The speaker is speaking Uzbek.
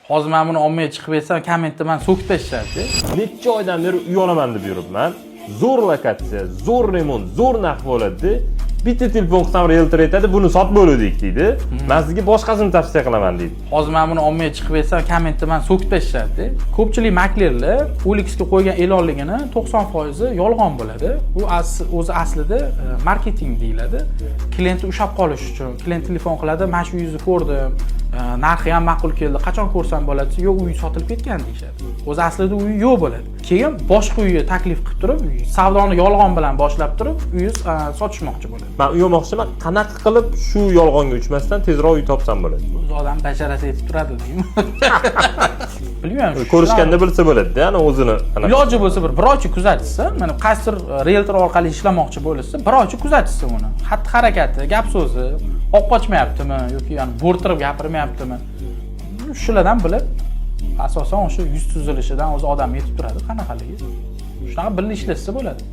Hozir men buni ommaga chiqib etsam, kommentda meni so'kib tashlashadi. Necha oydan beri uy olaman deb yuribman. Zo'r lokatsiya, zo'r remont, zo'r narx bo'ladi. Bitta telefon qilsam realtor aytadi, buni sotib bo'ldik deydi. Men sizga boshqasini tavsiya qilaman deydi. Hozir men buni ommaga chiqib etsam, kommentda meni so'kib tashlashadi. Ko'pchilik maklerlar OLXga qo'ygan e'lonligini 90% yolg'on bo'ladi. Bu o'zi aslida marketing deyiladi. Klient ushlab qolish uchun, klient telefon qiladi, "Men shu uyni ko'rdim, narxi ham ma'qul keldi, qachon ko'rsam bo'ladi?" Yo'q, uy sotilib ketgan deyshadi. O'zi aslida uy yo'q bo'ladi. Keyin boshqa uyga taklif qilib turib, savdoni yolg'on bilan boshlab turib, uyni sotishmoqchi bo'ladi. Men uy olmoqchiman, qanaqa qilib shu yolg'onga uchmasdan tezroq uy topsam bo'ladi. O'zi odam basharasi yetib turadi deymi? Bilmayman. Ko'rishganda bilsa bo'ladi-da, ana o'zini. Iloji bo'lsa bir oycha kuzatsa, mana qaysidir realtor orqali ishlamoqchi bo'lsa, bir oycha kuzatsa uni. Xatti-harakati, gap so'zi, oq qochmayaptimi yoki yani bo'rtirib gapirmayaptimi? Shulardan bilib, asosan o'sha yuz tuzilishidan o'zi odam yetib turadi qanaqaligi. Shunaqa bilib ishlasa bo'ladi.